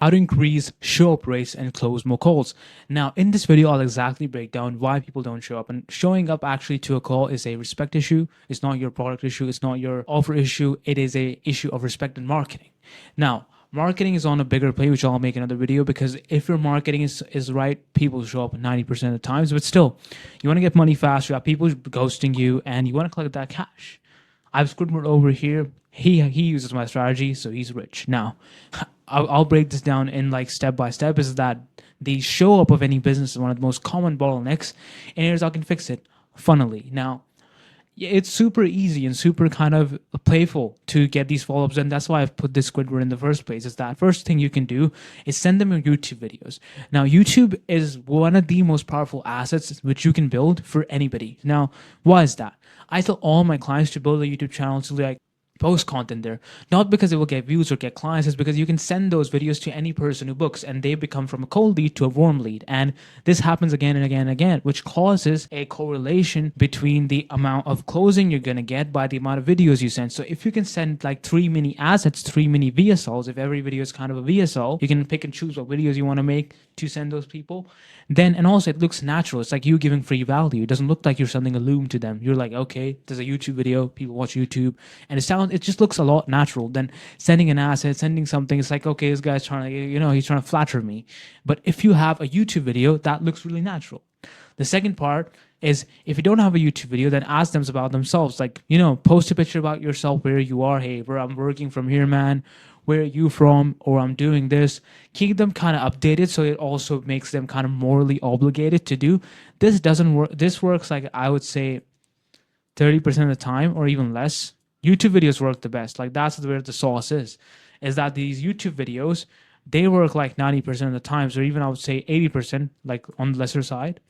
how to increase show up rates and close more calls. Now, in this video, I'll exactly break down why people don't show up. And showing up actually to a call is a respect issue. It's not your product issue. It's not your offer issue. It is a issue of respect and marketing. Now, marketing is on a bigger play, which I'll make another video, because if your marketing is right, people show up 90% of the times. But still, you want to get money fast. You have people ghosting you, and you want to collect that cash. I've Squidward over here. He uses my strategy, so he's rich. Now, I'll break this down in like step by step. Is that the show up of any business is one of the most common bottlenecks, and here's how I can fix it funnily. Now, it's super easy and super kind of playful to get these follow-ups, and that's why I've put this Squidward in the first place. Is that first thing you can do is send them your YouTube videos. Now, YouTube is one of the most powerful assets which you can build for anybody. Now, why is that? I tell all my clients to build a YouTube channel to like post content there, not because it will get views or get clients. It's because you can send those videos to any person who books, and they become from a cold lead to a warm lead. And this happens again and again and again, which causes a correlation between the amount of closing you're going to get by the amount of videos you send. So if you can send like 3 mini assets, 3 mini VSLs, if every video is kind of a VSL, you can pick and choose what videos you want to make to send those people. Then, and also it looks natural. It's like you giving free value. It doesn't look like you're sending a loom to them. You're like, okay, there's a YouTube video, people watch YouTube, and it just looks a lot natural than sending an asset, sending something. It's like, okay, this guy's trying to, he's trying to flatter me. But if you have a YouTube video, that looks really natural. The second part is, if you don't have a YouTube video, then ask them about themselves. Like, post a picture about yourself, where you are. Hey, where I'm working from here, man. Where are you from? Or I'm doing this. Keep them kind of updated, so it also makes them kind of morally obligated to do. This doesn't work. This works like, I would say, 30% of the time, or even less. YouTube videos work the best. Like, that's where the sauce is that these YouTube videos, they work like 90% of the times, or even I would say 80%, like on the lesser side.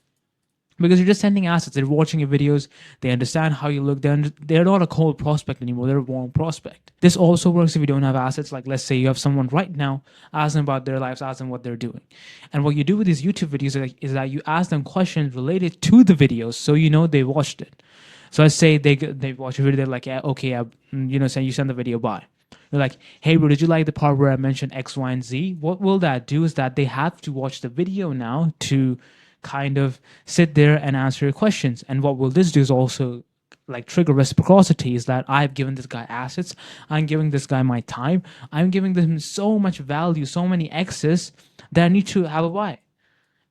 Because you're just sending assets. They're watching your videos. They understand how you look. They're not a cold prospect anymore. They're a warm prospect. This also works if you don't have assets. Like, let's say you have someone right now, ask them about their lives, ask them what they're doing. And what you do with these YouTube videos is that you ask them questions related to the videos, so they watched it. So let's say they watch a video. They're like, yeah, okay, say you send the video by. You're like, hey, bro, did you like the part where I mentioned X, Y, and Z? What will that do is that they have to watch the video now to kind of sit there and answer your questions. And what will this do is also like trigger reciprocity, is that I've given this guy assets, I'm giving this guy my time, I'm giving them so much value, so many X's, that I need to have a buy.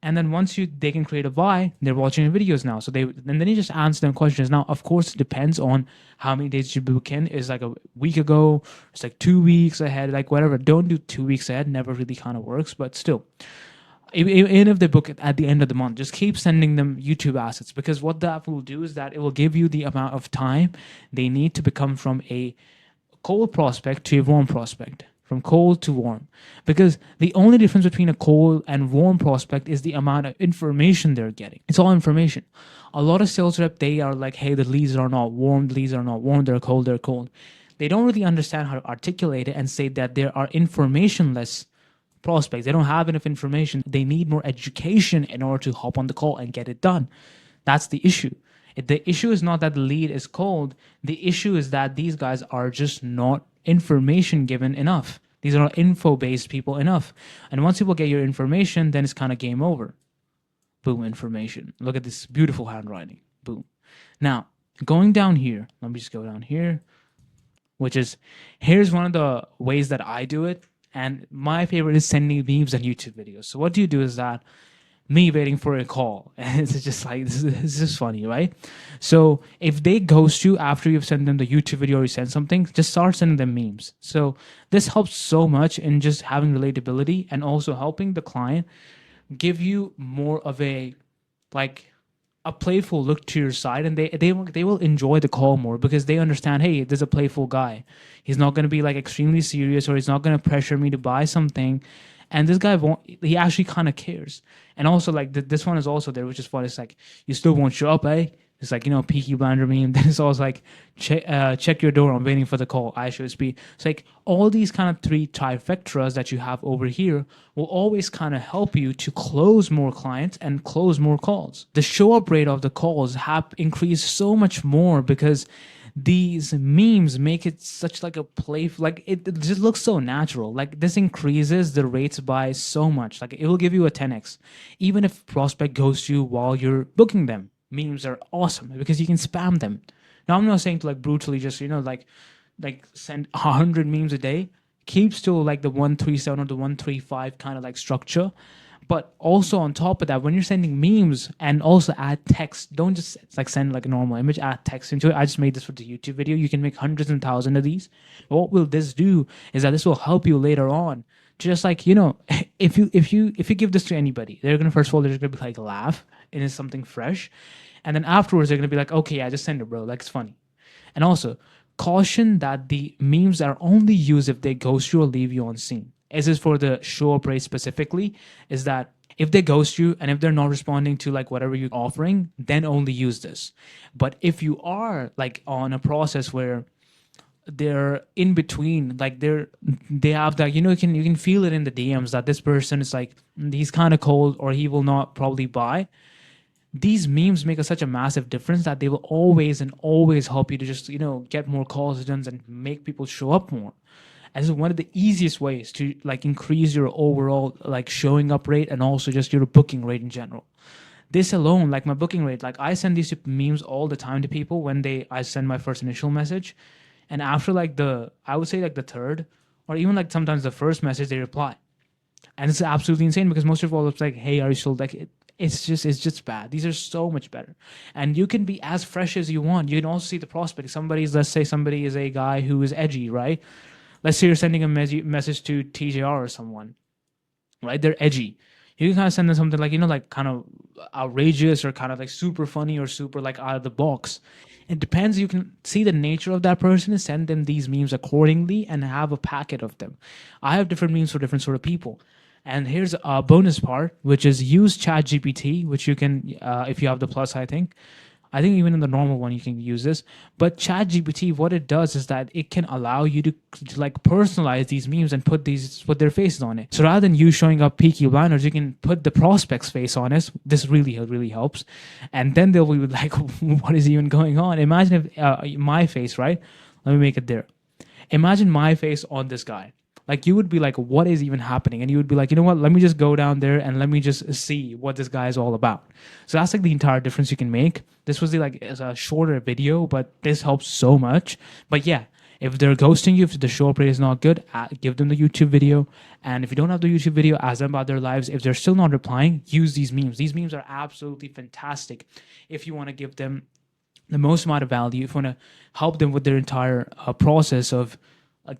And then once they can create a buy, they're watching your videos now. So then you just answer them questions. Now, of course, it depends on how many days you book in. It's like a week ago, it's like 2 weeks ahead, like whatever. Don't do 2 weeks ahead. Never really kind of works, but still. Even if they book it at the end of the month, just keep sending them YouTube assets, because what that will do is that it will give you the amount of time they need to become from a cold prospect to a warm prospect, from cold to warm. Because the only difference between a cold and warm prospect is the amount of information they're getting. It's all information. A lot of sales rep, they are like, hey, the leads are not warm, the leads are not warm, they're cold, they're cold. They don't really understand how to articulate it and say that there are informationless prospects. They don't have enough information. They need more education in order to hop on the call and get it done. That's the issue. The issue is not that the lead is cold. The issue is that these guys are just not information given enough. These are not info-based people enough. And once people get your information, then it's kind of game over. Boom, information. Look at this beautiful handwriting. Boom. Now, going down here, let me just go down here, here's one of the ways that I do it. And my favorite is sending memes and YouTube videos. So what you do is that me waiting for a call. And it's just like, this is funny, right? So if they ghost you after you've sent them the YouTube video or you send something, just start sending them memes. So this helps so much in just having relatability, and also helping the client give you more of a playful look to your side, and they will enjoy the call more, because they understand, hey, there's a playful guy. He's not going to be like extremely serious, or he's not going to pressure me to buy something. And this guy he actually kind of cares. And also, like, this one is also there, which is fun. It's like, you still won't show up, eh? It's like, Peaky Blinder meme. Then it's also like, check your door, I'm waiting for the call, I should be. It's like all these kind of 3 trifectas that you have over here will always kind of help you to close more clients and close more calls. The show up rate of the calls have increased so much more, because these memes make it such like a play, like it just looks so natural. Like this increases the rates by so much. Like it will give you a 10x even if prospect goes to you while you're booking them. Memes are awesome because you can spam them. Now I'm not saying to like brutally just like send 100 memes a day. Keep still like the 137 or the 135 kind of like structure. But also on top of that, when you're sending memes and also add text, don't just like send like a normal image, add text into it. I just made this for the YouTube video. You can make hundreds and thousands of these. What will this do is that this will help you later on. Just like, if you give this to anybody, they're gonna, first of all, they're gonna be like laugh and it's something fresh. And then afterwards they're gonna be like, okay, yeah, just send it, bro. Like it's funny. And also, caution that the memes are only used if they ghost you or leave you on scene. As is for the show up rate specifically, is that if they ghost you and if they're not responding to like whatever you're offering, then only use this. But if you are like on a process where they're in between, like they have that, you can feel it in the DMs that this person is like, he's kind of cold or he will not probably buy. These memes make such a massive difference that they will always and always help you to just get more calls done and make people show up more. As one of the easiest ways to like increase your overall like showing up rate and also just your booking rate in general. This alone, like my booking rate, like I send these memes all the time to people when I send my first initial message, and after like I would say like the third or even like sometimes the first message, they reply. And it's absolutely insane because most of all it's like, hey, are you still like it's just bad. These are so much better. And you can be as fresh as you want. You can also see the prospect. Let's say somebody is a guy who is edgy, right? Let's say you're sending a message to TJR or someone, right? They're edgy. You can kind of send them something like, like kind of outrageous or kind of like super funny or super like out of the box. It depends. You can see the nature of that person and send them these memes accordingly and have a packet of them. I have different memes for different sort of people. And here's a bonus part, which is use ChatGPT, which you can, if you have the plus, I think. I think even in the normal one you can use this. But ChatGPT, what it does is that it can allow you to like personalize these memes and put their faces on it. So rather than you showing up Peaky Blinders, you can put the prospect's face on it. This really helps. And then they'll be like, what is even going on? Imagine if my face, right? Let me make it there. Imagine my face on this guy. Like you would be like, what is even happening? And you would be like, you know what? Let me just go down there and let me just see what this guy is all about. So that's like the entire difference you can make. This was as a shorter video, but this helps so much. But yeah, if they're ghosting you, if the show up rate is not good, give them the YouTube video. And if you don't have the YouTube video, ask them about their lives. If they're still not replying, use these memes. These memes are absolutely fantastic if you want to give them the most amount of value, if you want to help them with their entire process of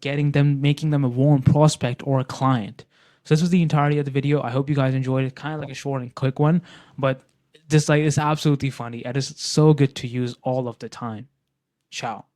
making them a warm prospect or a client. So this was the entirety of the video. I hope you guys enjoyed it. Kind of like a short and quick one, but this like it's absolutely funny. It is so good to use all of the time. Ciao.